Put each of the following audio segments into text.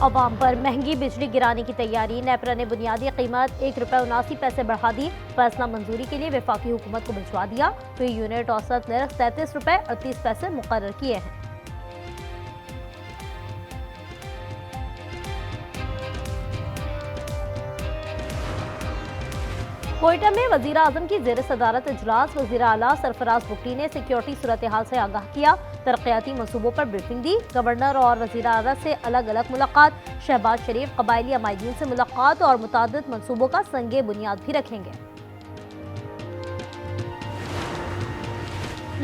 अवाम पर महंगी बिजली गिराने की तैयारी। नेपरा ने बुनियादी कीमत ₹1.79 बढ़ा दी। फैसला मंजूरी के लिए वफाकी हुकूमत को भिजवा दिया। फी यूनिट औसत नर्ख ₹33.38 मुकर्रर किए हैं। कोयटा में वजीर आजम की जेर सदारत इजलास। वजीर आला सरफराज बुगटी ने सिक्योरिटी सूरत हाल से आगाह किया। तरक्याती मनसूबों पर ब्रीफिंग दी। गवर्नर और वजीर आला से अलग अलग मुलाकात। शहबाज शरीफ कबायली अमायदीन से मुलाकात और मुतादिद मनसूबों का संगे बुनियाद भी रखेंगे।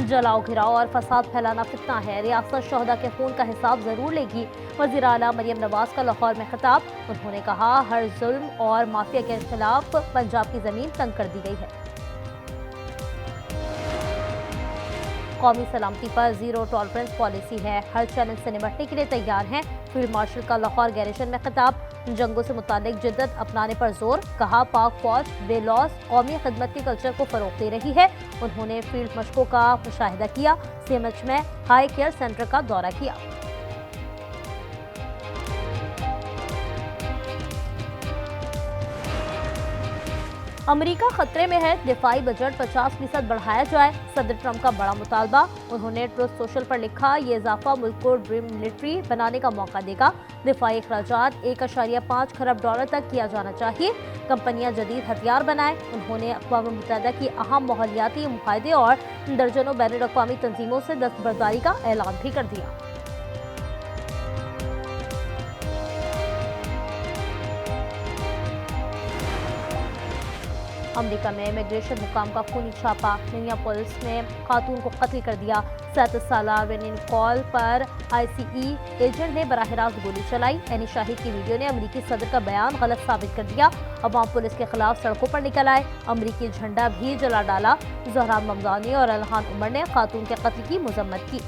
जलाओ घिराओ और फसाद फैलाना फितना है। रियासत शोहदा के खून का हिसाब जरूर लेगी। वज़ीर आला मरियम नवाज का लाहौर में खिताब। उन्होंने कहा, हर जुल्म और माफिया के खिलाफ पंजाब की जमीन तंग कर दी गई है। कौमी सलामती पर जीरो टॉलरेंस पॉलिसी है। हर चैलेंज से निपटने के लिए तैयार हैं। फील्ड मार्शल का लाहौर गैरिसन में खिताब। जंगों से मुतालिक जिद्दत अपनाने पर जोर। कहा, पाक फौज बेलौस कौमी खिदमत के कल्चर को फरोग दे रही है। उन्होंने फील्ड मशकों का मुशाहिदा किया। सीएमएच में हाई केयर सेंटर का दौरा किया। अमेरिका खतरे में है। दिफाई बजट 50% बढ़ाया जाए। सदर ट्रंप का बड़ा मुतालबा। उन्होंने ट्रुथ सोशल पर लिखा, ये इजाफा मुल्क को ड्रीम मिलिट्री बनाने का मौका देगा। दिफाई अखराजात $1.5 खरब तक किया जाना चाहिए। कंपनियां जदीद हथियार बनाएं। उन्होंने अक़वाम मुत्तहिदा की अहम माहौलियाती मुआहदे और दर्जनों बैनुल अक़वामी तंजीमों से दस्तबरदारी का ऐलान भी कर दिया। अमेरिका में इमिग्रेशन हुकाम का खूनी छापा। मिनियापोलिस में खातून को कत्ल कर दिया। 37 साल रेनिन कॉल पर ICE एजेंट ने बराह रास्त गोली चलाई। एनी शाहिद की वीडियो ने अमेरिकी सदर का बयान गलत साबित कर दिया। अवाम पुलिस के खिलाफ सड़कों पर निकल आए। अमेरिकी झंडा भी जला डाला। ज़हरान ममदानी और अलहान उमर ने खातून के कत्ल की मजम्मत की।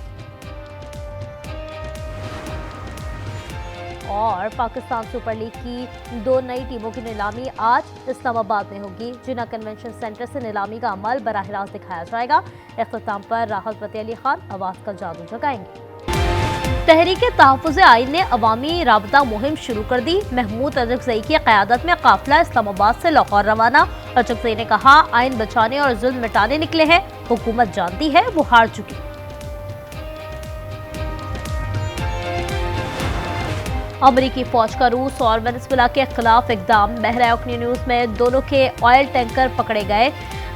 और पाकिस्तान सुपर लीग की 2 नई टीमों की नीलामी आज इस्लामाबाद में होगी। जिन्ना कन्वेंशन सेंटर से नीलामी का अमल बराह रास्त दिखाया जाएगा। इख्तिताम पर राहत फतेह अली खान आवाज का जादू जगाएंगे। तहरीक तहफ़्फ़ुज़ आइन ने अवामी राबता मुहिम शुरू कर दी। महमूद अचकज़ई की क़यादत में काफिला इस्लामाबाद से लाहौर रवाना। अचकज़ई ने कहा, आइन बचाने और जुल्म मिटाने निकले हैं। हुकूमत जानती है वो हार चुकी। अमेरिकी फौज का रूस और वेनेजुएला के खिलाफ इकदाम। बहरा न्यूज में दोनों के ऑयल टैंकर पकड़े गए।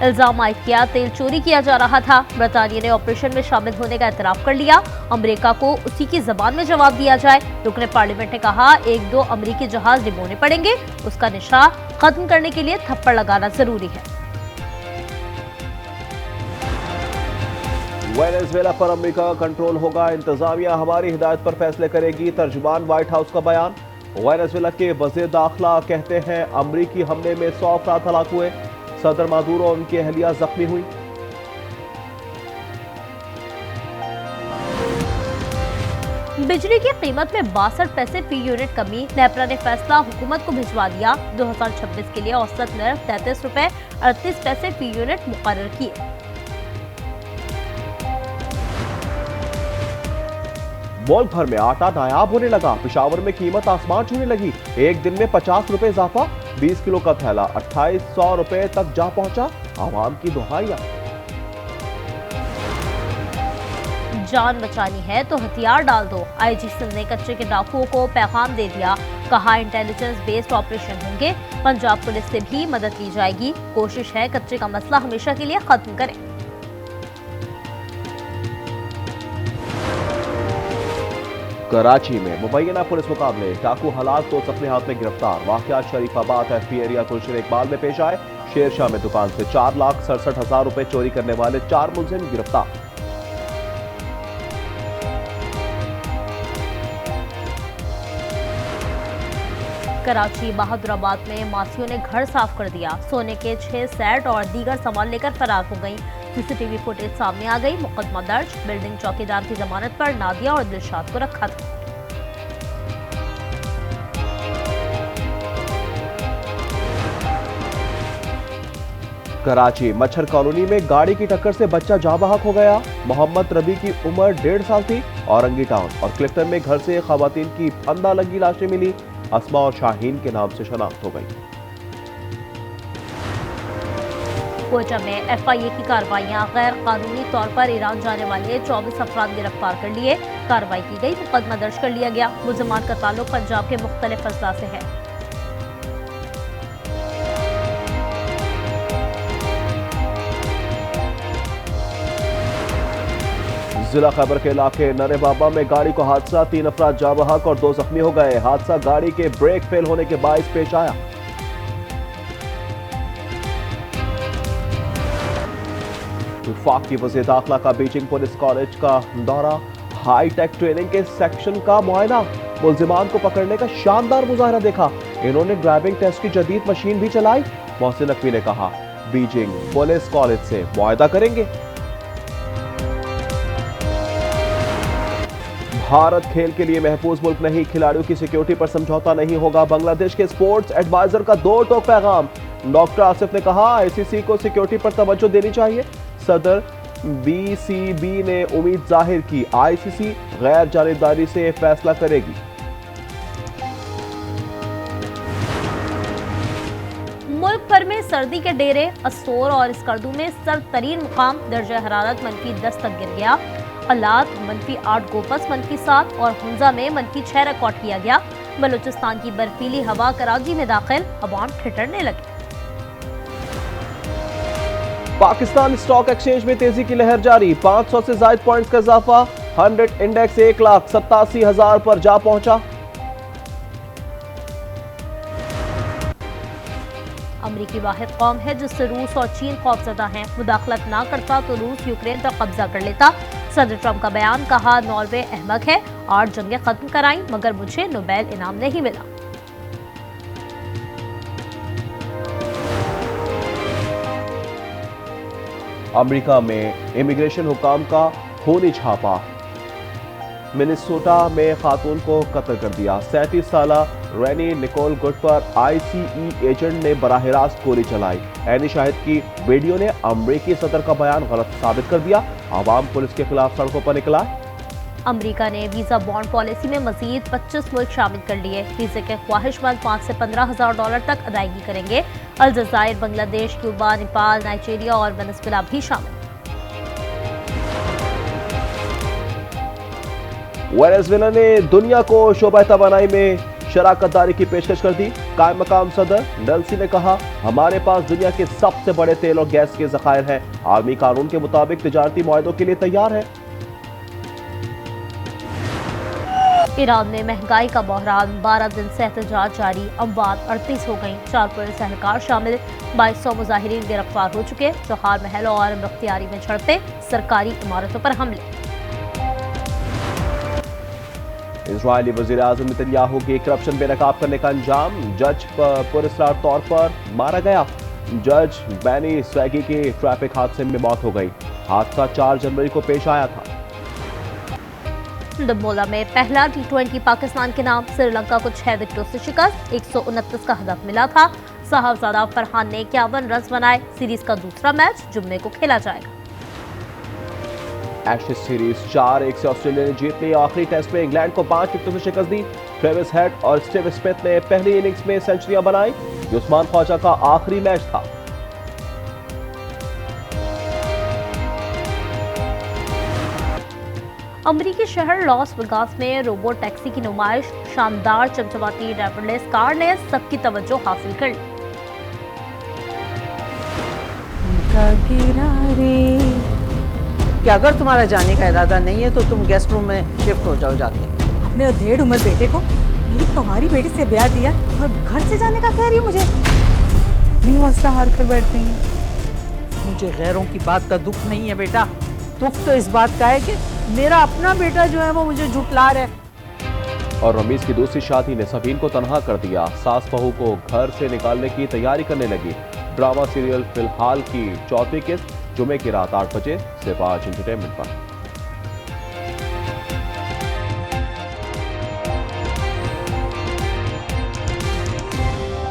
इल्जाम आयद किया, तेल चोरी किया जा रहा था। बरतानिया ने ऑपरेशन में शामिल होने का एतराफ कर लिया। अमेरिका को उसी की जबान में जवाब दिया जाए। रुकने पार्लियामेंट ने कहा, 1-2 अमेरिकी जहाज डिबोने पड़ेंगे। उसका निशा खत्म करने के लिए थप्पड़ लगाना जरूरी है। वेनेजुएला पर अमेरिका का कंट्रोल होगा। इंतजामिया हमारी हिदायत पर फैसले करेगी। तर्जुमान व्हाइट हाउस का बयान। वेनेजुएला के वज़ीर दाखिला कहते हैं, अमेरिकी हमले में 100 अफराद हलाक हुए। सदर मादुरो और उनकी अहलिया जख्मी हुई। बिजली की कीमत में 62 पैसे फी यूनिट कमी। नेपरा ने फैसला हुकूमत को भिजवा दिया। 2026 के लिए औसत नर्ख ₹33.38 फी यूनिट मुकर्रर किए। मुल्क भर में आटा नायाब होने लगा। पेशावर में कीमत आसमान छूने लगी। एक दिन में ₹50 इजाफा। 20 किलो का थैला ₹2800 तक जा पहुंचा। आवाम की दुहाइयां। जान बचानी है तो हथियार डाल दो। IG सिंध ने कच्चे के डाकुओं को पैगाम दे दिया। कहा, इंटेलिजेंस बेस्ड ऑपरेशन होंगे। पंजाब पुलिस से भी मदद ली जाएगी। कोशिश है कच्चे का मसला हमेशा के लिए खत्म करें। कराची में मुबैना पुलिस मुकाबले। डाकू हलाक तो अपने हाथ में गिरफ्तार। वाक़यात शरीफाबाद FP एरिया गुलशन इकबाल में पेश आए। शेरशाह में दुकान से 4,67,000 रुपए चोरी करने वाले 4 मुलजिम गिरफ्तार। कराची बहादुराबाद में मासियों ने घर साफ कर दिया। सोने के 6 सेट और दीगर सामान लेकर फरार हो गई। CCTV फुटेज सामने आ गई। मुकदमा दर्ज। बिल्डिंग चौकीदार की जमानत पर नादिया और दिलशाद को रखा था। कराची मच्छर कॉलोनी में गाड़ी की टक्कर से बच्चा जाँ बहक हो गया। मोहम्मद रबी की उम्र 1.5 साल थी। औरंगी टाउन और क्लिफ्टन में घर से खवातीन की फंदा लगी लाशें मिली। अस्मा और शाहीन के नाम से शनाख्त हो गई। कोयटा में FIA की कार्रवाइयां, गैर कानूनी तौर पर ईरान जाने वाले 24 अफराद गिरफ्तार कर लिए। कार्रवाई की गई, मुकदमा दर्ज कर लिया गया। मुलजमान का ताल्लुक पंजाब के मुख्तलिफ अजला से है। जिला खैबर के इलाके नरे बाबा में गाड़ी को हादसा, 3 अफराद जाँ बहक और 2 जख्मी हो गए। हादसा गाड़ी के ब्रेक फेल होने के बायस पेश आया। वफाक की वज़ीर दाखिला का बीजिंग पुलिस कॉलेज का दौरा, हाईटेक ट्रेनिंग के सेक्शन का मुआयना, मुल्जिमान को पकड़ने का शानदार मुजाहरा देखा। इन्होंने ड्राइविंग टेस्ट की जदीद मशीन भी चलाई। मोहसिन नकवी ने कहा, बीजिंग पुलिस कॉलेज से मुआयदा करेंगे। भारत खेल के लिए महफूज मुल्क नहीं, खिलाड़ियों की सिक्योरिटी पर समझौता नहीं होगा। बांग्लादेश के स्पोर्ट्स एडवाइजर का दो टोक पैगाम। डॉक्टर आसिफ ने कहा, ICC को सिक्योरिटी पर तवज्जो देनी चाहिए। सदर BCB ने उम्मीद जाहिर की, ICC गैर जानिबदारी से फैसला करेगी। मुल्क भर में सर्दी के डेरे, असोर और स्कर्दू में सर्द तरीन मुकाम दर्जा हरारत -10 तक गिर गया। अलात -8 गोपस -7 और हुंजा में -6 रिकॉर्ड किया गया। बलूचिस्तान की बर्फीली हवा कराची में दाखिल, अवाम ठिठुरने लगे। पाकिस्तान स्टॉक एक्सचेंज में तेजी की लहर जारी, 500 से ज्यादा पॉइंट्स का इजाफा। 100 इंडेक्स 1,87,000 पर जा पहुंचा। अमरीकी वाहिद कौम है जिससे रूस और चीन खौफजदा हैं। मुदाखलत ना करता तो रूस यूक्रेन पर कब्जा कर लेता। सदर ट्रंप का बयान, कहा नॉर्वे अहमक है, 8 जंगें खत्म कराई मगर मुझे नोबेल इनाम नहीं मिला। अमेरिका में इमिग्रेशन हुकाम का खूनी छापा, मिनेसोटा में खातून को कत्ल कर दिया। 37 साला रेनी निकोल गुड पर ICE एजेंट ने बराह रास्त गोली चलाई। ऐनी शाहिद की वीडियो ने अमरीकी सदर का बयान गलत साबित कर दिया। आवाम पुलिस के खिलाफ सड़कों पर निकला। अमेरिका ने वीजा बॉन्ड पॉलिसी में मजीद 25 मुल्क शामिल कर लिए। वीजे के ख्वाहिशमंद 5 से 15,000 डॉलर तक अदायगी करेंगे। अलजायर, बांग्लादेश, क्यूबा, नेपाल, नाइजीरिया और वेनेजुएला भी शामिल। वेनेजुएला ने दुनिया को शोबा तवानाई में शराकत दारी की पेशकश कर दी। कायम मकाम सदर नल्सी ने कहा, हमारे पास दुनिया के सबसे बड़े तेल और गैस के जखायर हैं। आलमी कानून के मुताबिक तिजारती मुआहदों के लिए तैयार है। ईरान में महंगाई का बहरान, 12 दिन से एहतजाज जारी। अमवात 38 हो गई, 4 पुलिस एहलकार शामिल। 2200 मुजाहिरीन गिरफ्तार हो चुके। जोहार महल और मुख्तियारी में झड़पें, सरकारी इमारतों पर हमले। इजरायली वजीर आजम नेतन्याहू की करप्शन बेनकाब करने का अंजाम, जज पुरस्कार तौर पर मारा गया। जज बैनी स्वैगी की ट्रैफिक हादसे में मौत हो गई। हादसा 4 जनवरी को पेश आया था। डब्बोला में पहला T20 पाकिस्तान के नाम, श्रीलंका को 6 विकेटों से शिकस्त। 129 का हदफ मिला था। साहबजादा फरहान ने 51 रन बनाए। सीरीज का दूसरा मैच जुम्मे को खेला जाएगा। एशेज सीरीज 4-1 से ऑस्ट्रेलिया ने जीत ली। आखिरी टेस्ट में इंग्लैंड को 5 विकेटों से शिकस्त दी। ट्रेविस हेड और स्टीव स्मिथ ने पहली इनिंग्स में सेंचुरियां बनाई। ये उस्मान ख्वाजा का आखिरी मैच था। अमरीकी शहर लॉस वेगास में रोबोट टैक्सी की नुमाइश, शानदार चमचमाती ड्राइवरलेस कार ने सबकी तवज्जो हासिल कर ली। कि अगर तुम्हारा जाने का इरादा नहीं है तो तुम गेस्ट रूम में शिफ्ट हो जाओ जाके। अपने 1.5 उम्र बेटे को मेरी तुम्हारी बेटी से ब्याह दिया और घर से जाने का कह रही हो मुझे। नहीं हौसला हार कर बैठ गई है। मुझे गैरों की बात का दुख नहीं है बेटा, दुख तो इस बात का है कि मेरा अपना बेटा जो है वो मुझे झुठला रहा है। और रमीज की दूसरी शादी ने सफीन को तनहा कर दिया। सास बहू को घर से निकालने की तैयारी करने लगी। ड्रामा सीरियल फिलहाल की 4वीं किस्त जुमे की रात 8 बजे सिर्फ आज एंटरटेनमेंट पर।